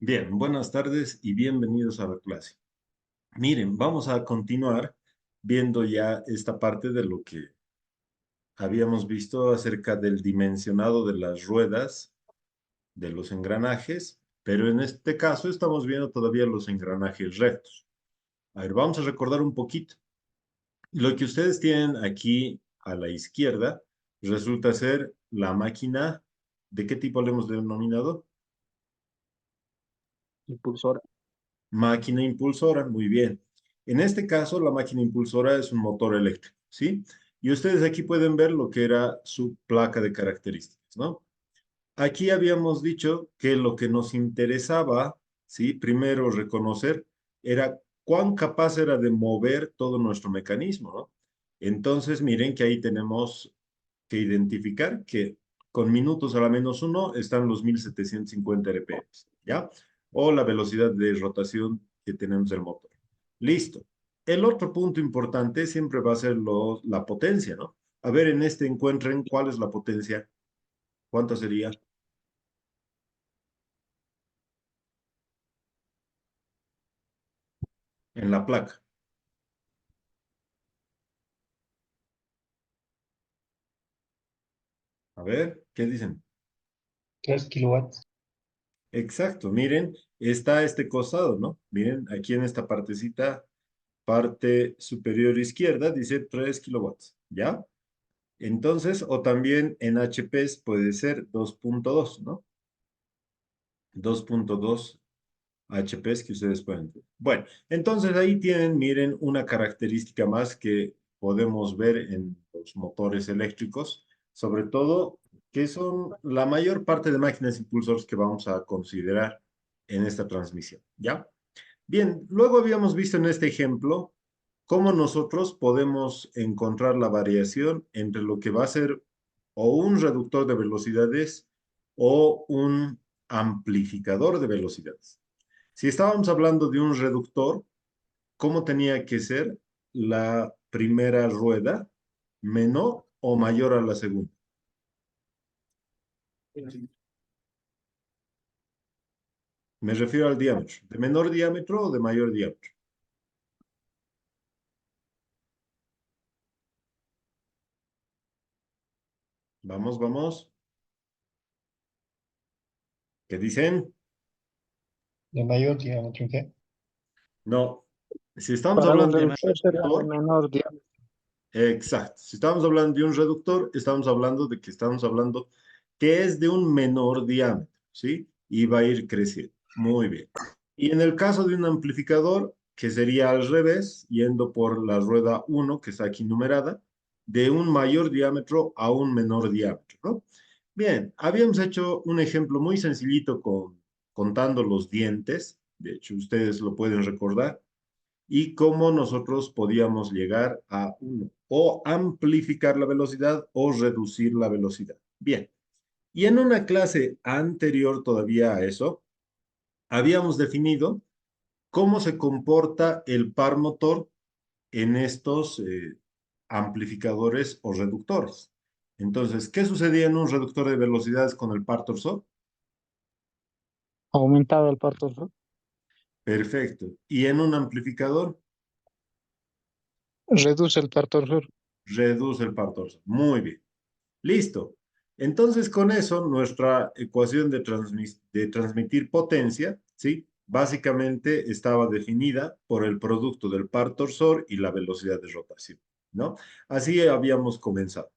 Bien, buenas tardes y bienvenidos a la clase. Miren, vamos a continuar viendo ya esta parte de lo que habíamos visto acerca del dimensionado de las ruedas, de los engranajes, pero en este caso estamos viendo todavía los engranajes rectos. A ver, vamos a recordar un poquito. Lo que ustedes tienen aquí a la izquierda resulta ser la máquina. ¿De qué tipo le hemos denominado? Impulsora. Máquina impulsora, muy bien. En este caso, la máquina impulsora es un motor eléctrico, ¿sí? Y ustedes aquí pueden ver lo que era su placa de características, ¿no? Aquí habíamos dicho que lo que nos interesaba, ¿sí? Primero reconocer era cuán capaz era de mover todo nuestro mecanismo, ¿no? Entonces, miren que ahí tenemos que identificar que con minutos a la menos uno están los 1750 RPM, ¿ya? O la velocidad de rotación que tenemos del motor. Listo. El otro punto importante siempre va a ser la potencia, ¿no? A ver, en este encuentren cuál es la potencia. ¿Cuánto sería? En la placa. A ver, ¿qué dicen? 3 kilowatts. Exacto, miren, está este costado, ¿no? Miren, aquí en esta partecita, parte superior izquierda, dice 3 kilowatts, ¿ya? Entonces, o también en HPs puede ser 2.2, ¿no? 2.2 HPs que ustedes pueden ver. Bueno, entonces ahí tienen, miren, una característica más que podemos ver en los motores eléctricos, sobre todo que son la mayor parte de máquinas impulsores que vamos a considerar en esta transmisión, ¿ya? Bien, luego habíamos visto en este ejemplo cómo nosotros podemos encontrar la variación entre lo que va a ser o un reductor de velocidades o un amplificador de velocidades. Si estábamos hablando de un reductor, ¿cómo tenía que ser la primera rueda? ¿Menor o mayor a la segunda? Me refiero al diámetro. ¿De menor diámetro o de mayor diámetro? Vamos, vamos. ¿Qué dicen? De mayor diámetro, ¿qué? No. Si estamos Para un hablando de un reductor sería de reductor, menor diámetro. exacto. Si estamos hablando de un reductor, estamos hablando de que estamos hablando que es de un menor diámetro, ¿sí? Y va a ir creciendo. Muy bien. Y en el caso de un amplificador, que sería al revés, yendo por la rueda uno que está aquí numerada, de un mayor diámetro a un menor diámetro, ¿no? Bien, habíamos hecho un ejemplo muy sencillito contando los dientes, de hecho ustedes lo pueden recordar, y cómo nosotros podíamos llegar a uno, o amplificar la velocidad o reducir la velocidad. Bien, y en una clase anterior todavía a eso, habíamos definido cómo se comporta el par motor en estos amplificadores o reductores. Entonces, ¿qué sucedía en un reductor de velocidades con el par torsor? Aumentado el parto sur. Perfecto. ¿Y en un amplificador? Reduce el parto sur. Reduce el par torsor. Muy bien. Listo. Entonces, con eso, nuestra ecuación de transmitir potencia, ¿sí? Básicamente estaba definida por el producto del par torsor y la velocidad de rotación, ¿no? Así habíamos comenzado.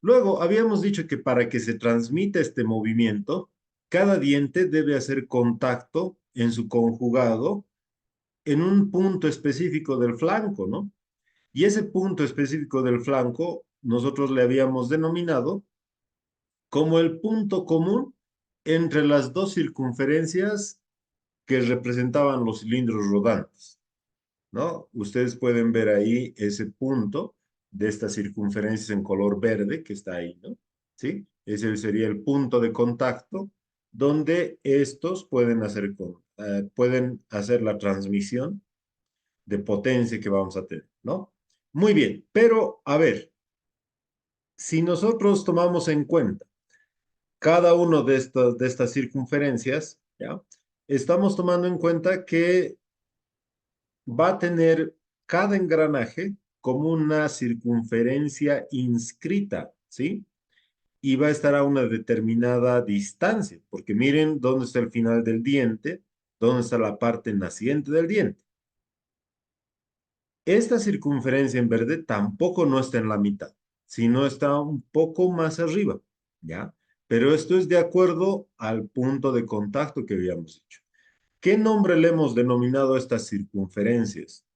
Luego, habíamos dicho que para que se transmita este movimiento, cada diente debe hacer contacto en su conjugado en un punto específico del flanco, ¿no? Y ese punto específico del flanco, nosotros le habíamos denominado como el punto común entre las dos circunferencias que representaban los cilindros rodantes, ¿no? Ustedes pueden ver ahí ese punto de estas circunferencias en color verde que está ahí, ¿no? ¿Sí? Ese sería el punto de contacto donde estos pueden hacer la transmisión de potencia que vamos a tener, ¿no? Muy bien, pero a ver, si nosotros tomamos en cuenta cada uno de estas circunferencias, ¿ya? estamos tomando en cuenta que va a tener cada engranaje como una circunferencia inscrita, ¿sí? Y va a estar a una determinada distancia, porque miren dónde está el final del diente, dónde está la parte naciente del diente. Esta circunferencia en verde tampoco no está en la mitad, sino está un poco más arriba, ¿ya? Pero esto es de acuerdo al punto de contacto que habíamos hecho. ¿Qué nombre le hemos denominado a estas circunferencias?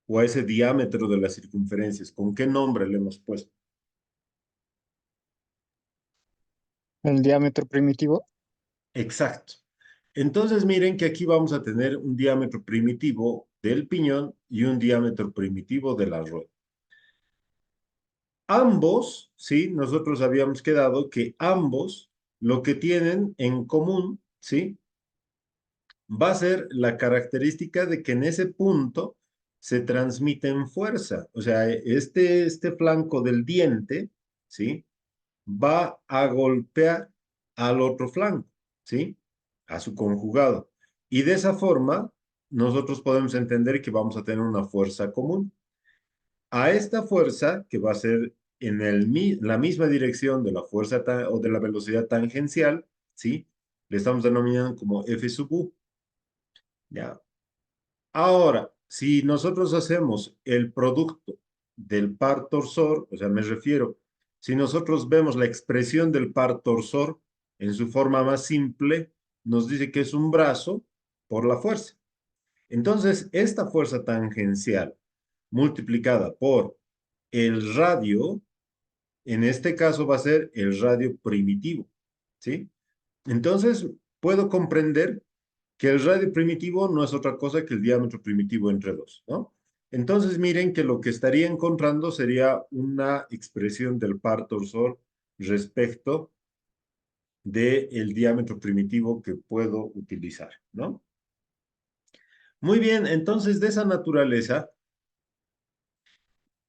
O a ese diámetro de las circunferencias, ¿con qué nombre le hemos puesto? El diámetro primitivo. Exacto. Entonces miren que aquí vamos a tener un diámetro primitivo del piñón y un diámetro primitivo de la rueda. Ambos, ¿sí? Nosotros habíamos quedado que ambos lo que tienen en común, ¿sí? Va a ser la característica de que en ese punto se transmiten fuerza. O sea, este flanco del diente, ¿sí? Va a golpear al otro flanco, ¿sí? A su conjugado. Y de esa forma, nosotros podemos entender que vamos a tener una fuerza común. A esta fuerza, que va a ser en la misma dirección de la fuerza o de la velocidad tangencial, ¿sí? Le estamos denominando como F sub U, ¿ya? Ahora, si nosotros hacemos el producto del par torsor, o sea, me refiero, si nosotros vemos la expresión del par torsor en su forma más simple, nos dice que es un brazo por la fuerza. Entonces, esta fuerza tangencial multiplicada por el radio, en este caso va a ser el radio primitivo, ¿sí? Entonces, puedo comprender que el radio primitivo no es otra cosa que el diámetro primitivo entre dos, ¿no? Entonces, miren que lo que estaría encontrando sería una expresión del par torsor respecto del diámetro primitivo que puedo utilizar, ¿no? Muy bien, entonces de esa naturaleza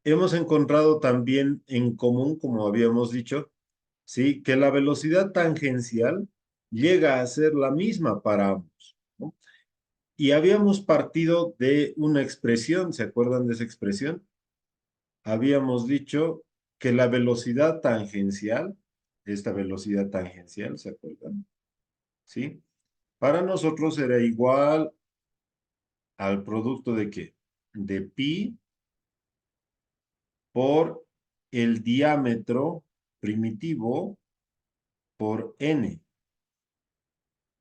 hemos encontrado también en común, como habíamos dicho, ¿sí? Que la velocidad tangencial llega a ser la misma para ambos, ¿no? Y habíamos partido de una expresión, ¿se acuerdan de esa expresión? Habíamos dicho que la velocidad tangencial, esta velocidad tangencial, ¿se acuerdan? ¿Sí? Para nosotros era igual al producto de ¿qué? De pi por el diámetro primitivo por n.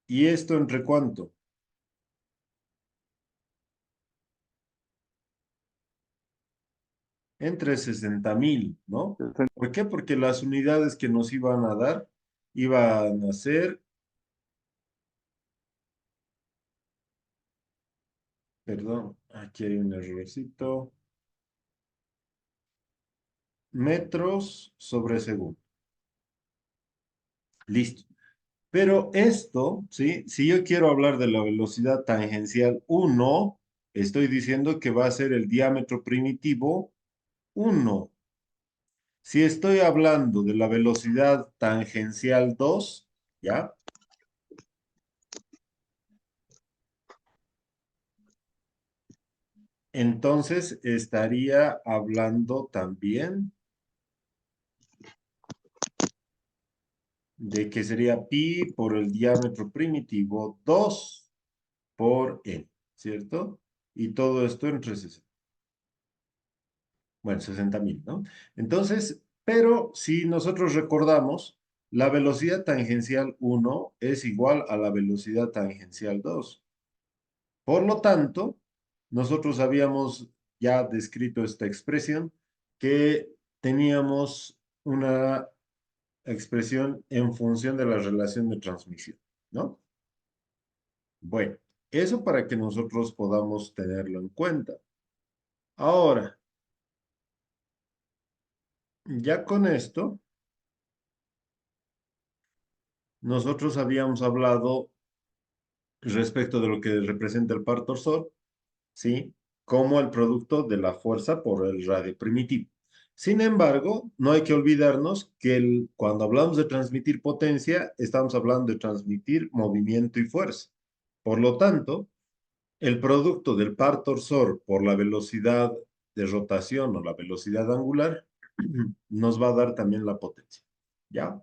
¿Y esto entre cuánto? Entre 60,000, ¿no? ¿Por qué? Porque las unidades que nos iban a dar iban a ser, perdón, aquí hay un errorcito, metros sobre segundo. Listo. Pero esto, ¿sí? Si yo quiero hablar de la velocidad tangencial 1, estoy diciendo que va a ser el diámetro primitivo 1. Si estoy hablando de la velocidad tangencial 2, ¿ya? Entonces estaría hablando también de que sería pi por el diámetro primitivo 2 por n, ¿cierto? Y todo esto entre 60. Bueno, 60,000, ¿no? Entonces, pero si nosotros recordamos, la velocidad tangencial 1 es igual a la velocidad tangencial 2. Por lo tanto, nosotros habíamos ya descrito esta expresión que teníamos una expresión en función de la relación de transmisión, ¿no? Bueno, eso para que nosotros podamos tenerlo en cuenta. Ahora, ya con esto, nosotros habíamos hablado respecto de lo que representa el par torsor, ¿sí? Como el producto de la fuerza por el radio primitivo. Sin embargo, no hay que olvidarnos que cuando hablamos de transmitir potencia, estamos hablando de transmitir movimiento y fuerza. Por lo tanto, el producto del par torsor por la velocidad de rotación o la velocidad angular nos va a dar también la potencia. ¿Ya?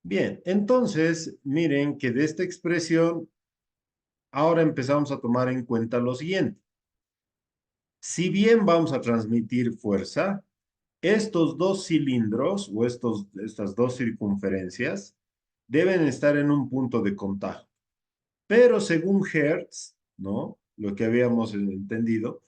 Bien, entonces, miren que de esta expresión ahora empezamos a tomar en cuenta lo siguiente. Si bien vamos a transmitir fuerza, estos dos cilindros o estas dos circunferencias deben estar en un punto de contacto. Pero según Hertz, ¿no? Lo que habíamos entendido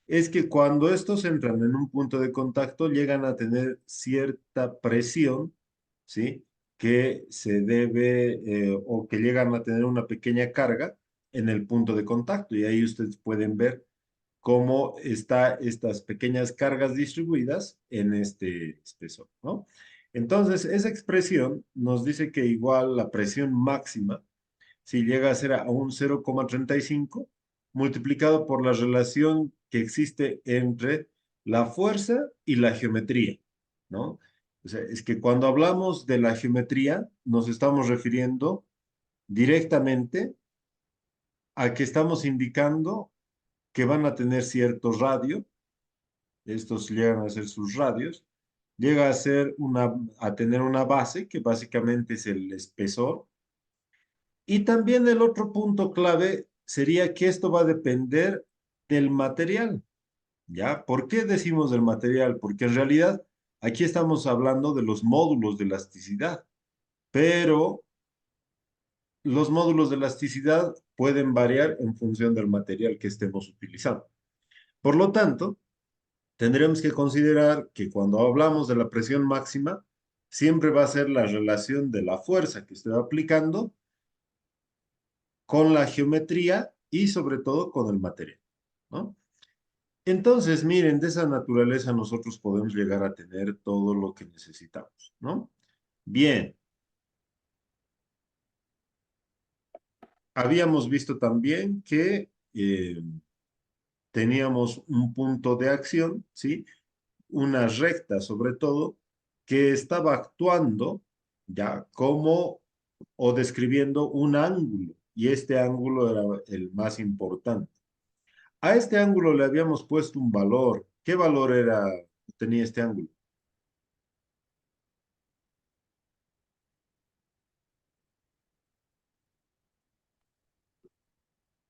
es que cuando estos entran en un punto de contacto llegan a tener cierta presión, ¿sí? Que se debe o que llegan a tener una pequeña carga en el punto de contacto. Y ahí ustedes pueden ver cómo están estas pequeñas cargas distribuidas en este espesor, ¿no? Entonces, esa expresión nos dice que igual la presión máxima, si llega a ser a un 0,35, multiplicado por la relación que existe entre la fuerza y la geometría, ¿no? O sea, es que cuando hablamos de la geometría, nos estamos refiriendo directamente a que estamos indicando que van a tener cierto radio, estos llegan a ser sus radios, llega a ser a tener una base que básicamente es el espesor. Y también el otro punto clave sería que esto va a depender del material, ¿ya? ¿Por qué decimos del material? Porque en realidad aquí estamos hablando de los módulos de elasticidad, pero los módulos de elasticidad pueden variar en función del material que estemos utilizando. Por lo tanto, tendremos que considerar que cuando hablamos de la presión máxima, siempre va a ser la relación de la fuerza que estoy aplicando con la geometría y sobre todo con el material, ¿no? Entonces, miren, de esa naturaleza nosotros podemos llegar a tener todo lo que necesitamos, ¿no? Bien, habíamos visto también que teníamos un punto de acción, ¿sí? Una recta sobre todo, que estaba actuando ya como o describiendo un ángulo, y este ángulo era el más importante. A este ángulo le habíamos puesto un valor. ¿Qué valor tenía este ángulo?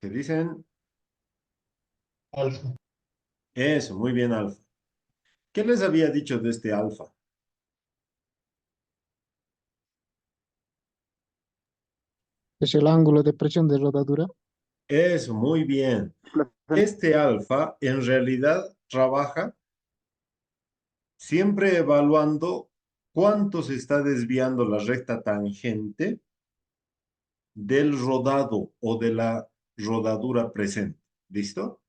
¿Qué dicen? Alfa. Eso, muy bien, alfa. ¿Qué les había dicho de este alfa? Es el ángulo de presión de rodadura. Eso, muy bien. Este alfa en realidad trabaja siempre evaluando cuánto se está desviando la recta tangente del rodado o de la rodadura presente. ¿Listo?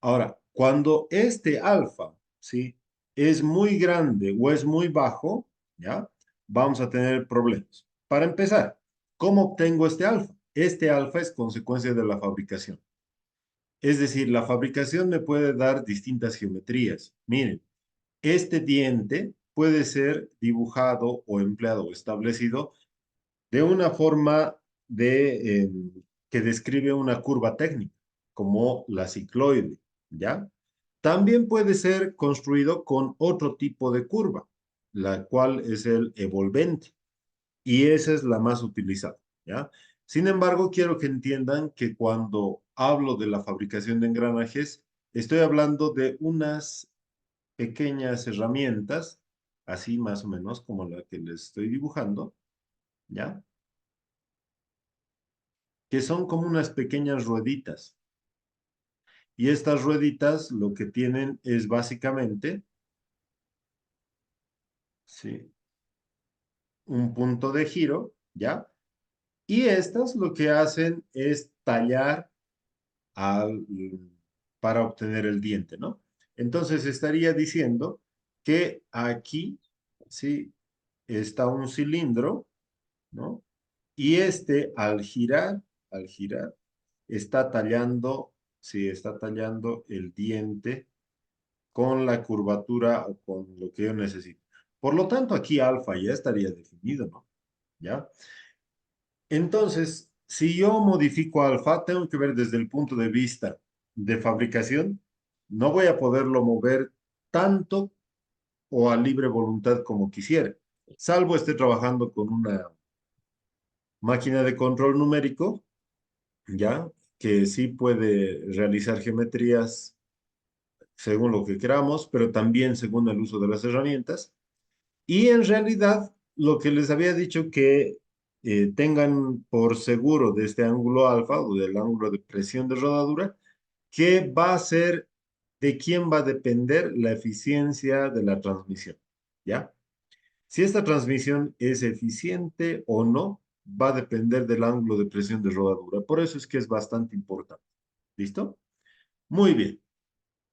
Ahora, cuando este alfa, ¿sí? Es muy grande o es muy bajo, ¿ya? Vamos a tener problemas. Para empezar, ¿cómo obtengo este alfa? Este alfa es consecuencia de la fabricación. Es decir, la fabricación me puede dar distintas geometrías. Miren, este diente puede ser dibujado o empleado o establecido de una forma que describe una curva técnica, como la cicloide, ¿ya? También puede ser construido con otro tipo de curva, la cual es el evolvente, y esa es la más utilizada, ¿ya? Sin embargo, quiero que entiendan que cuando hablo de la fabricación de engranajes, estoy hablando de unas pequeñas herramientas, así más o menos como la que les estoy dibujando, ¿ya? Que son como unas pequeñas rueditas. Y estas rueditas lo que tienen es básicamente, ¿sí? Un punto de giro, ¿ya? Y estas lo que hacen es tallar al, para obtener el diente, ¿no? Entonces estaría diciendo que aquí, ¿sí? Está un cilindro, ¿no? Y este al girar, está tallando, sí, está tallando el diente con la curvatura o con lo que yo necesito. Por lo tanto, aquí alfa ya estaría definido, ¿no? ¿Ya? Entonces, si yo modifico alfa, tengo que ver desde el punto de vista de fabricación, no voy a poderlo mover tanto o a libre voluntad como quisiera, salvo esté trabajando con una máquina de control numérico, ¿ya? Que sí puede realizar geometrías según lo que queramos, pero también según el uso de las herramientas. Y en realidad, lo que les había dicho que tengan por seguro de este ángulo alfa o del ángulo de presión de rodadura, que va a ser de quién va a depender la eficiencia de la transmisión, ¿ya? Si esta transmisión es eficiente o no, va a depender del ángulo de presión de rodadura. Por eso es que es bastante importante. ¿Listo? Muy bien.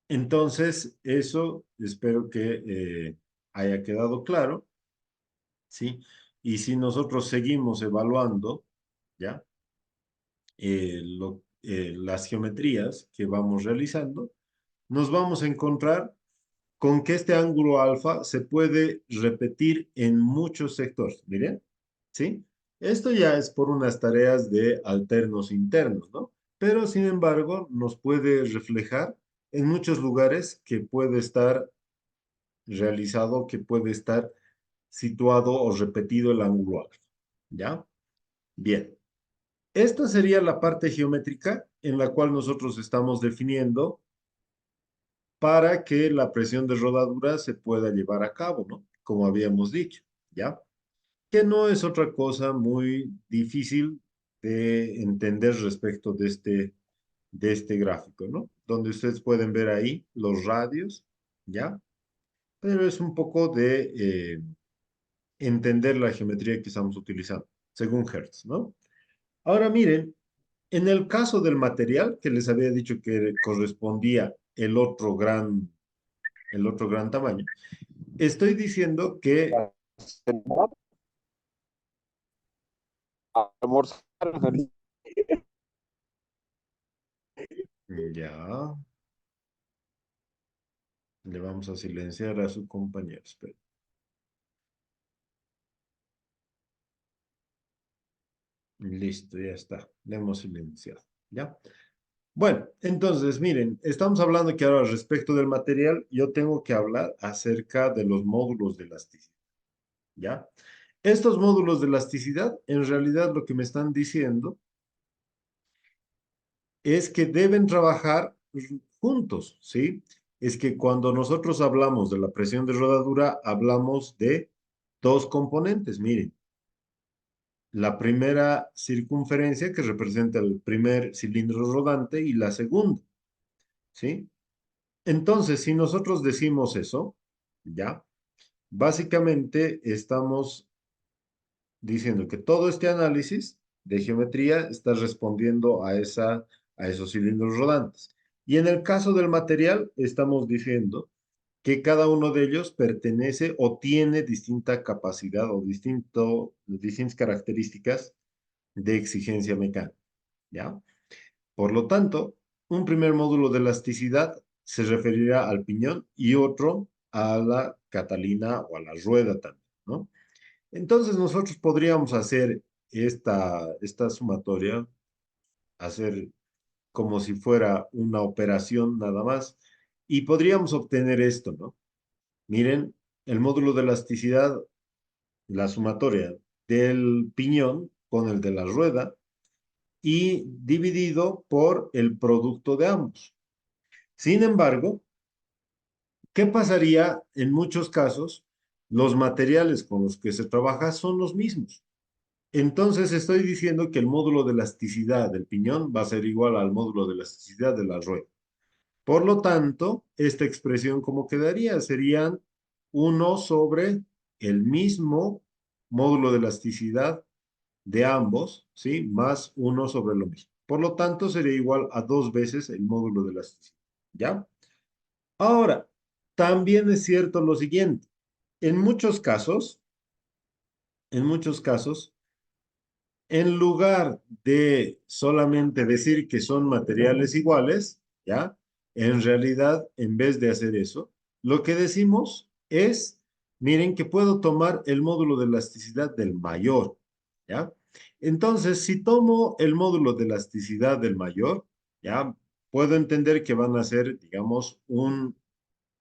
Entonces, eso espero que haya quedado claro, ¿sí? Y si nosotros seguimos evaluando, ¿ya? Las geometrías que vamos realizando, nos vamos a encontrar con que este ángulo alfa se puede repetir en muchos sectores. Miren, ¿sí? Esto ya es por unas tareas de alternos internos, ¿no? Pero, sin embargo, nos puede reflejar en muchos lugares que puede estar realizado, que puede estar situado o repetido el ángulo alfa. ¿Ya? Bien. Esta sería la parte geométrica en la cual nosotros estamos definiendo para que la presión de rodadura se pueda llevar a cabo, ¿no? Como habíamos dicho, ¿ya? Que no es otra cosa muy difícil de entender respecto de este gráfico, ¿no? Donde ustedes pueden ver ahí los radios, ¿ya? Pero es un poco de entender la geometría que estamos utilizando, según Hertz, ¿no? Ahora miren, en el caso del material que les había dicho que correspondía el otro gran tamaño, estoy diciendo que Almorzar. ya le vamos a silenciar a su compañero. Espera. Listo, ya está. Le hemos silenciado. ¿Ya? Bueno, entonces, miren, estamos hablando que ahora respecto del material, yo tengo que hablar acerca de los módulos de elasticidad. ¿Ya? Estos módulos de elasticidad, en realidad lo que me están diciendo es que deben trabajar juntos, ¿sí? Es que cuando nosotros hablamos de la presión de rodadura, hablamos de dos componentes, miren. La primera circunferencia que representa el primer cilindro rodante y la segunda, ¿sí? Entonces, si nosotros decimos eso, ¿ya? Básicamente estamos diciendo que todo este análisis de geometría está respondiendo a esos cilindros rodantes. Y en el caso del material, estamos diciendo que cada uno de ellos pertenece o tiene distinta capacidad o distintas características de exigencia mecánica, ¿ya? Por lo tanto, un primer módulo de elasticidad se referirá al piñón y otro a la catalina o a la rueda también, ¿no? Entonces nosotros podríamos hacer esta sumatoria, hacer como si fuera una operación nada más, y podríamos obtener esto, ¿no? Miren, el módulo de elasticidad, la sumatoria del piñón con el de la rueda, y dividido por el producto de ambos. Sin embargo, ¿qué pasaría en muchos casos? Los materiales con los que se trabaja son los mismos. Entonces estoy diciendo que el módulo de elasticidad del piñón va a ser igual al módulo de elasticidad de la rueda. Por lo tanto, esta expresión, ¿cómo quedaría? Serían 1 sobre el mismo módulo de elasticidad de ambos, ¿sí? Más 1 sobre lo mismo. Por lo tanto, sería igual a 2 veces el módulo de elasticidad. ¿Ya? Ahora, también es cierto lo siguiente. En muchos casos, en muchos casos, en lugar de solamente decir que son materiales iguales, ¿ya? En realidad, en vez de hacer eso, Lo que decimos es, miren que puedo tomar el módulo de elasticidad del mayor, ¿ya? Entonces, si tomo el módulo de elasticidad del mayor, ¿ya? Puedo entender que van a ser, digamos, un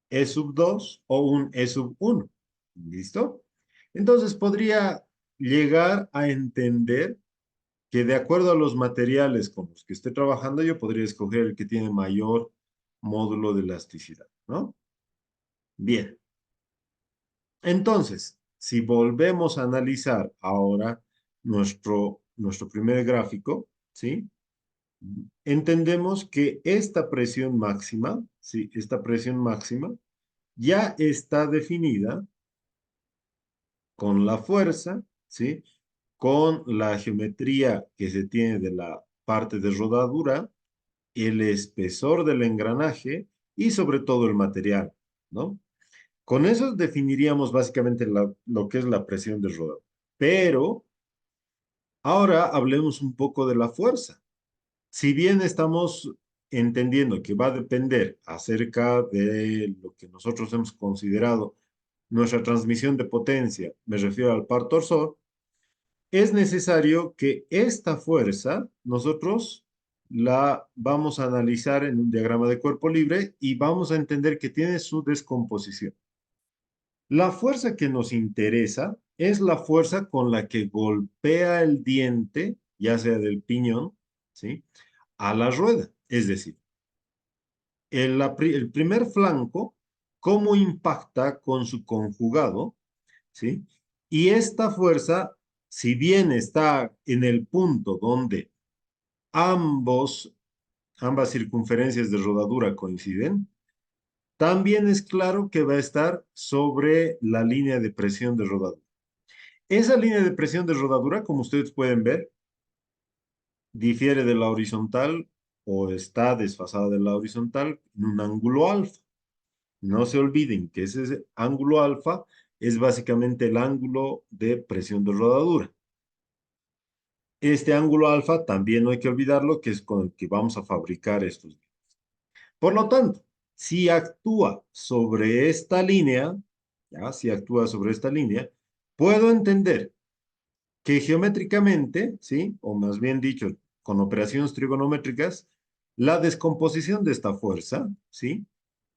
E sub 2 o un E sub 1. ¿Listo? Entonces, podría llegar a entender que de acuerdo a los materiales con los que esté trabajando, yo podría escoger el que tiene mayor módulo de elasticidad, ¿no? Bien. Entonces, si volvemos a analizar ahora nuestro primer gráfico, ¿sí? Entendemos que esta presión máxima, ¿sí? Esta presión máxima ya está definida con la fuerza, ¿sí? Con la geometría que se tiene de la parte de rodadura, el espesor del engranaje y sobre todo el material, ¿no? Con eso definiríamos básicamente lo que es la presión de rodado. Pero ahora hablemos un poco de la fuerza. Si bien estamos entendiendo que va a depender acerca de lo que nosotros hemos considerado nuestra transmisión de potencia, me refiero al par torsor, es necesario que esta fuerza nosotros la vamos a analizar en un diagrama de cuerpo libre y vamos a entender que tiene su descomposición. La fuerza que nos interesa es la fuerza con la que golpea el diente, ya sea del piñón, ¿sí? A la rueda. Es decir, el primer flanco, cómo impacta con su conjugado, ¿sí? Y esta fuerza, si bien está en el punto donde ambas circunferencias de rodadura coinciden, también es claro que va a estar sobre la línea de presión de rodadura. Esa línea de presión de rodadura, como ustedes pueden ver, difiere de la horizontal o está desfasada de la horizontal en un ángulo alfa. No se olviden que ese ángulo alfa es básicamente el ángulo de presión de rodadura. Este ángulo alfa también no hay que olvidarlo, que es con el que vamos a fabricar estos. Por lo tanto, si actúa sobre esta línea, ¿ya? Si actúa sobre esta línea, puedo entender que geométricamente, ¿sí? O más bien dicho, con operaciones trigonométricas, la descomposición de esta fuerza, ¿sí?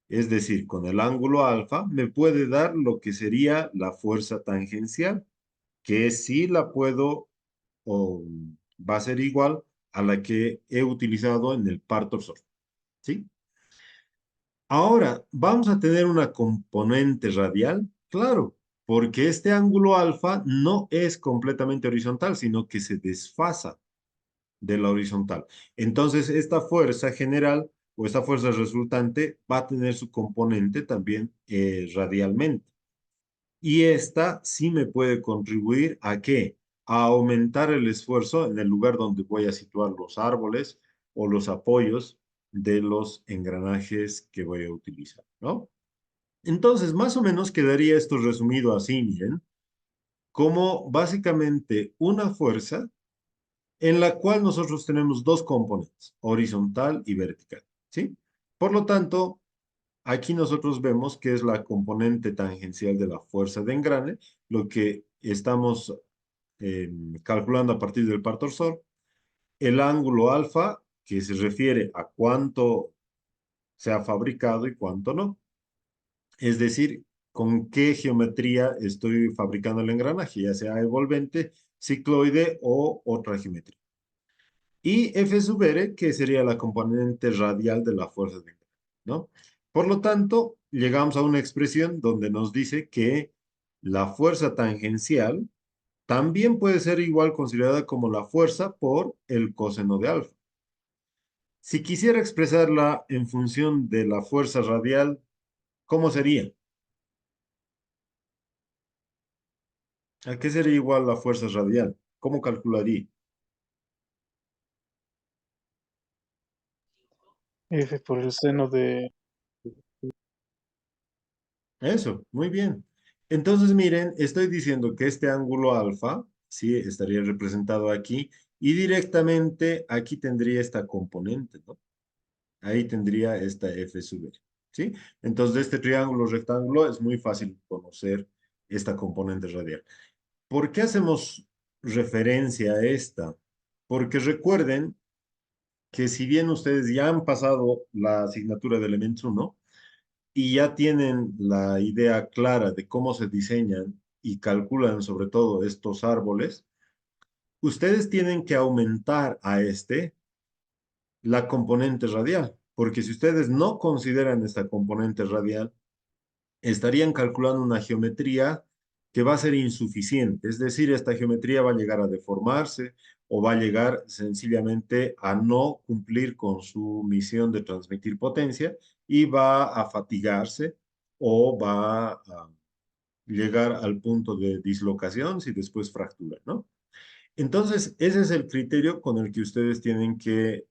Es decir, con el ángulo alfa, me puede dar lo que sería la fuerza tangencial, que sí la puedo, o va a ser igual a la que he utilizado en el par torsor, ¿sí? Ahora, ¿vamos a tener una componente radial? Claro, porque este ángulo alfa no es completamente horizontal, sino que se desfasa de la horizontal. Entonces, esta fuerza general o esta fuerza resultante va a tener su componente también radialmente. Y esta sí me puede contribuir ¿a qué? A aumentar el esfuerzo en el lugar donde voy a situar los árboles o los apoyos de los engranajes que voy a utilizar, ¿no? Entonces, más o menos quedaría esto resumido así, miren, como básicamente una fuerza en la cual nosotros tenemos dos componentes, horizontal y vertical, ¿sí? Por lo tanto, aquí nosotros vemos que es la componente tangencial de la fuerza de engrane, lo que estamos calculando a partir del par torsor, el ángulo alfa, que se refiere a cuánto se ha fabricado y cuánto no. Es decir, con qué geometría estoy fabricando el engranaje, ya sea envolvente, cicloide o otra geometría. Y F sub R, que sería la componente radial de la fuerza de engranaje, ¿no? Por lo tanto, llegamos a una expresión donde nos dice que la fuerza tangencial también puede ser igual considerada como la fuerza por el coseno de alfa. Si quisiera expresarla en función de la fuerza radial, ¿cómo sería? ¿A qué sería igual la fuerza radial? ¿Cómo calcularía? F por el seno de... Eso, muy bien. Entonces, miren, estoy diciendo que este ángulo alfa, sí, estaría representado aquí, y directamente aquí tendría esta componente, ¿no? Ahí tendría esta F sub R, ¿sí? Entonces, de este triángulo rectángulo es muy fácil conocer esta componente radial. ¿Por qué hacemos referencia a esta? Porque recuerden que si bien ustedes ya han pasado la asignatura de elementos 1 y ya tienen la idea clara de cómo se diseñan y calculan sobre todo estos árboles, ustedes tienen que aumentar a este la componente radial, porque si ustedes no consideran esta componente radial, estarían calculando una geometría que va a ser insuficiente. Es decir, esta geometría va a llegar a deformarse o va a llegar sencillamente a no cumplir con su misión de transmitir potencia y va a fatigarse o va a llegar al punto de dislocación si después fractura, ¿no? Entonces, ese es el criterio con el que ustedes tienen que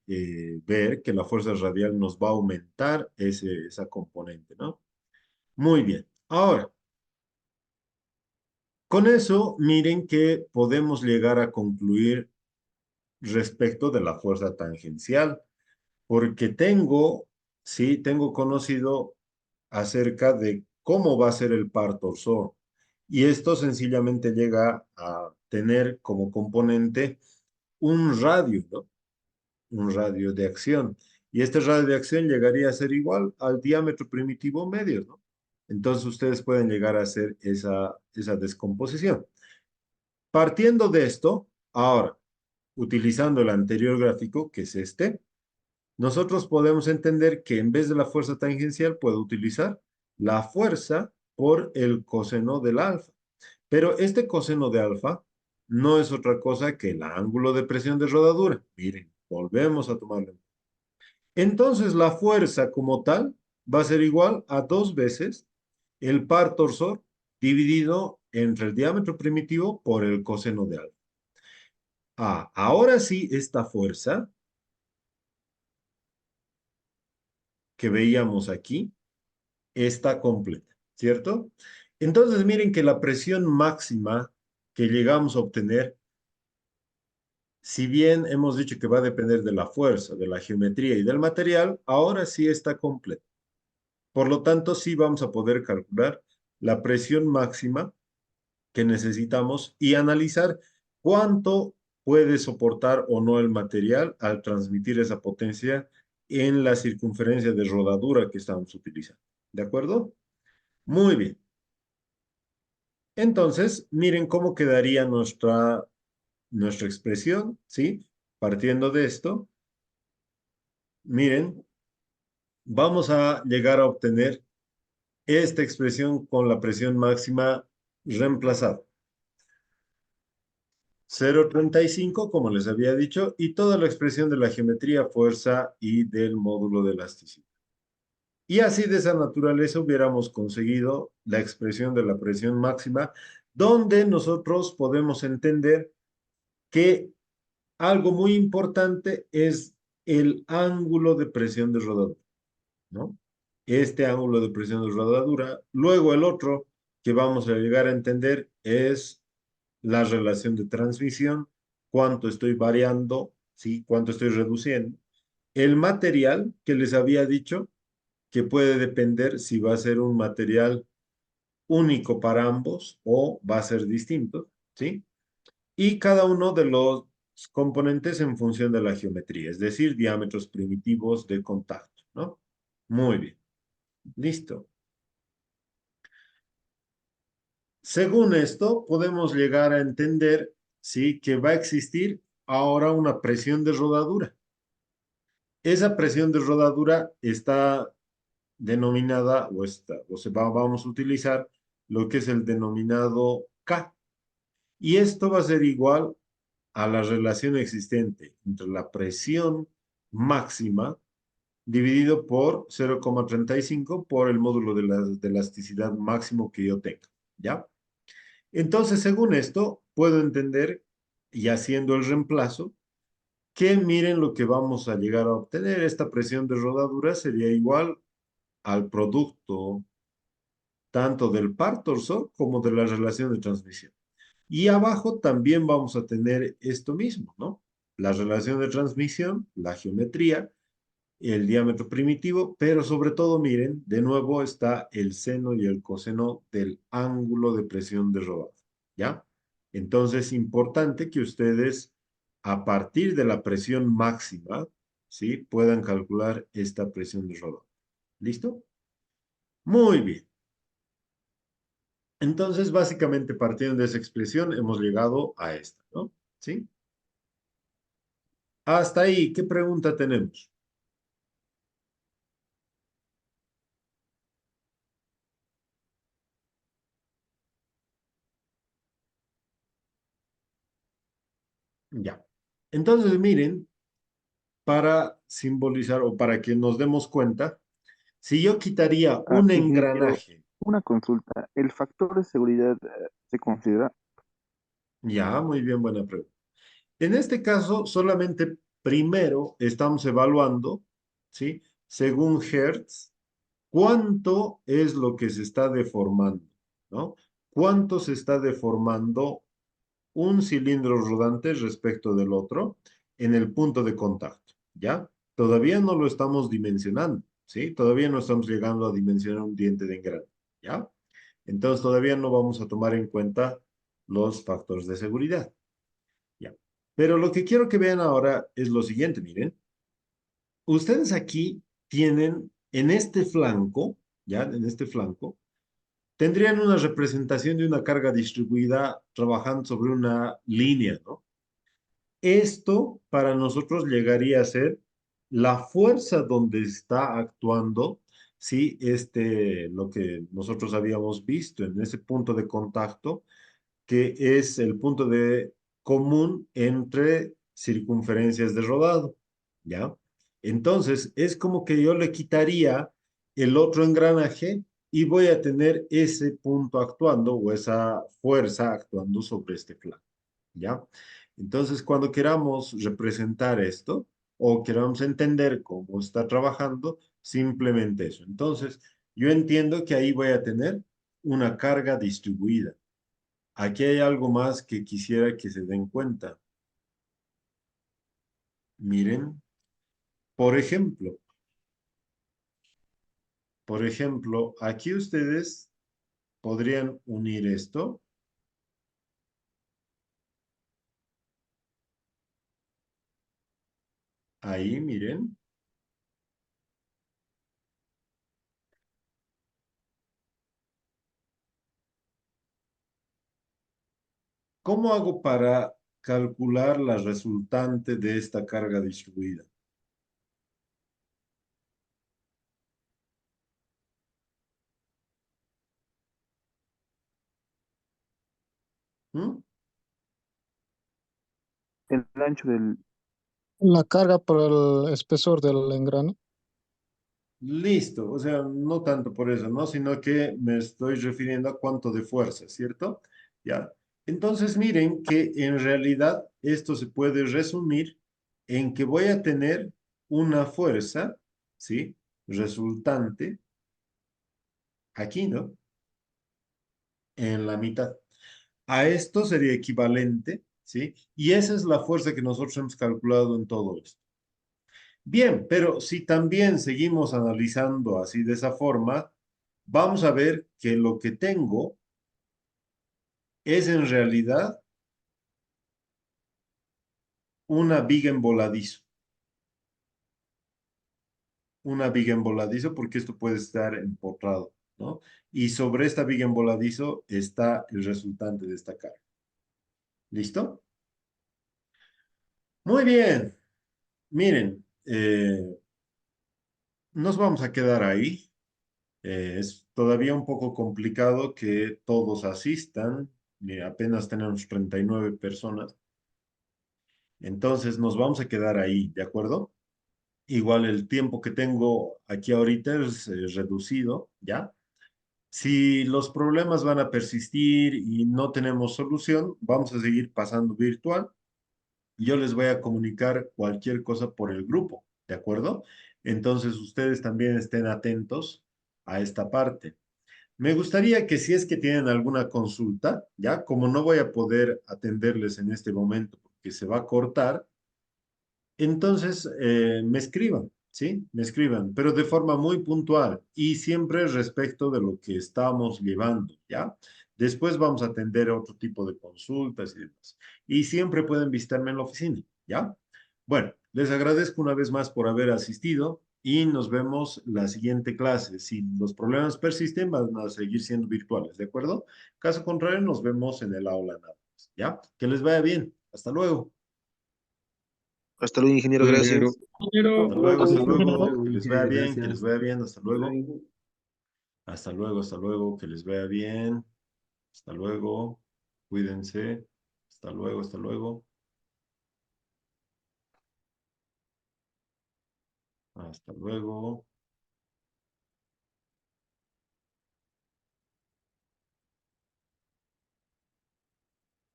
ver que la fuerza radial nos va a aumentar esa componente, ¿no? Muy bien. Ahora, con eso, miren que podemos llegar a concluir respecto de la fuerza tangencial, porque sí, tengo conocido acerca de cómo va a ser el par torsor. Y esto sencillamente llega a tener como componente un radio, ¿no? Un radio de acción. Y este radio de acción llegaría a ser igual al diámetro primitivo medio, ¿no? Entonces ustedes pueden llegar a hacer esa descomposición. Partiendo de esto, ahora, utilizando el anterior gráfico, que es este, nosotros podemos entender que en vez de la fuerza tangencial puedo utilizar la fuerza por el coseno del alfa. Pero este coseno de alfa no es otra cosa que el ángulo de presión de rodadura. Miren, volvemos a tomarlo. Entonces la fuerza como tal va a ser igual a 2 veces el par torsor dividido entre el diámetro primitivo por el coseno de alfa. Ah, ahora sí, esta fuerza que veíamos aquí está completa, ¿cierto? Entonces miren que la presión máxima que llegamos a obtener, si bien hemos dicho que va a depender de la fuerza, de la geometría y del material, ahora sí está completa. Por lo tanto, sí vamos a poder calcular la presión máxima que necesitamos y analizar cuánto puede soportar o no el material al transmitir esa potencia en la circunferencia de rodadura que estamos utilizando. ¿De acuerdo? Muy bien. Entonces, miren cómo quedaría nuestra expresión, ¿sí? Partiendo de esto, miren, vamos a llegar a obtener esta expresión con la presión máxima reemplazada. 0,35, como les había dicho, y toda la expresión de la geometría, fuerza y del módulo de elasticidad. Y así de esa naturaleza hubiéramos conseguido la expresión de la presión máxima, donde nosotros podemos entender que algo muy importante es el ángulo de presión de rodadura, ¿no? Este ángulo de presión de rodadura. Luego el otro que vamos a llegar a entender es la relación de transmisión, cuánto estoy variando, ¿sí? Cuánto estoy reduciendo. El material que les había dicho, que puede depender si va a ser un material único para ambos o va a ser distinto, ¿sí? Y cada uno de los componentes en función de la geometría, es decir, diámetros primitivos de contacto, ¿no? Muy bien, listo. Según esto, podemos llegar a entender, ¿sí? Que va a existir ahora una presión de rodadura. Esa presión de rodadura está denominada, vamos a utilizar lo que es el denominado K. Y esto va a ser igual a la relación existente entre la presión máxima dividido por 0,35 por el módulo de elasticidad máximo que yo tenga, ¿ya? Entonces, según esto, puedo entender, y haciendo el reemplazo, que miren lo que vamos a llegar a obtener. Esta presión de rodadura sería igual al producto tanto del par torsor como de la relación de transmisión. Y abajo también vamos a tener esto mismo, ¿no? La relación de transmisión, la geometría, el diámetro primitivo, pero sobre todo, miren, de nuevo está el seno y el coseno del ángulo de presión de rodado, ¿ya? Entonces, importante que ustedes, a partir de la presión máxima, ¿sí? Puedan calcular esta presión de rodado. ¿Listo? Muy bien. Entonces, básicamente, partiendo de esa expresión, hemos llegado a esta, ¿no? ¿Sí? Hasta ahí, ¿qué pregunta tenemos? Ya. Entonces, miren, para simbolizar o para que nos demos cuenta, si yo quitaría Ah, un ingeniero, engranaje, una consulta. ¿El factor de seguridad se considera? ya, muy bien, buena pregunta. En este caso, solamente primero estamos evaluando, ¿sí? Según Hertz, cuánto es lo que se está deformando, ¿no? ¿Cuánto se está deformando un cilindro rodante respecto del otro en el punto de contacto, ¿ya? Todavía no lo estamos dimensionando, ¿sí? Todavía no estamos llegando a dimensionar un diente de engrane, ¿ya? Entonces todavía no vamos a tomar en cuenta los factores de seguridad, ¿ya? Pero lo que quiero que vean ahora es lo siguiente, miren. Ustedes aquí tienen en este flanco, ¿ya? En este flanco, tendrían una representación de una carga distribuida trabajando sobre una línea, ¿no? Esto para nosotros llegaría a ser la fuerza donde está actuando, sí, lo que nosotros habíamos visto en ese punto de contacto, que es el punto de común entre circunferencias de rodado, ¿ya? Entonces, es como que yo le quitaría el otro engranaje y voy a tener ese punto actuando o esa fuerza actuando sobre este plano, ¿ya? Entonces, cuando queramos representar esto o queramos entender cómo está trabajando, simplemente eso. Entonces, yo entiendo que ahí voy a tener una carga distribuida. Aquí hay algo más que quisiera que se den cuenta. Miren, por ejemplo, aquí ustedes podrían unir esto. Ahí, miren. ¿Cómo hago para calcular la resultante de esta carga distribuida? ¿Mm? El ancho del... La carga por el espesor del engrane. Listo, o sea, no tanto por eso, ¿no? Sino que me estoy refiriendo a cuánto de fuerza, ¿cierto? Ya. Entonces, miren que en realidad esto se puede resumir en que voy a tener una fuerza, ¿sí? Resultante aquí, ¿no? En la mitad. A esto sería equivalente, ¿sí? Y esa es la fuerza que nosotros hemos calculado en todo esto. Bien, pero si también seguimos analizando así de esa forma, vamos a ver que lo que tengo es en realidad una viga en voladizo. Una viga en voladizo porque esto puede estar empotrado, ¿no? Y sobre esta viga en voladizo está el resultante de esta carga. ¿Listo? Muy bien. Miren, nos vamos a quedar ahí. Es todavía un poco complicado que todos asistan. Apenas tenemos 39 personas. Entonces nos vamos a quedar ahí, ¿de acuerdo? Igual el tiempo que tengo aquí ahorita es reducido, ¿ya? Si los problemas van a persistir y no tenemos solución, vamos a seguir pasando virtual. Yo les voy a comunicar cualquier cosa por el grupo, ¿de acuerdo? Entonces ustedes también estén atentos a esta parte. Me gustaría que si es que tienen alguna consulta, ya como no voy a poder atenderles en este momento porque se va a cortar, entonces me escriban, ¿sí? Me escriban, pero de forma muy puntual y siempre respecto de lo que estamos llevando, ¿ya? Después vamos a atender otro tipo de consultas y demás. Y siempre pueden visitarme en la oficina, ¿ya? Bueno, les agradezco una vez más por haber asistido y nos vemos la siguiente clase. Si los problemas persisten, van a seguir siendo virtuales, ¿de acuerdo? Caso contrario, nos vemos en el aula nada más, ¿ya? Que les vaya bien. Hasta luego. Hasta luego, ingeniero, Bueno, gracias. Hasta luego, hasta luego. Que les vaya ingeniero, bien, que gracias. les vaya bien. Hasta luego. Hasta luego. Que les vaya bien. Hasta luego. Cuídense. Hasta luego, hasta luego. Hasta luego.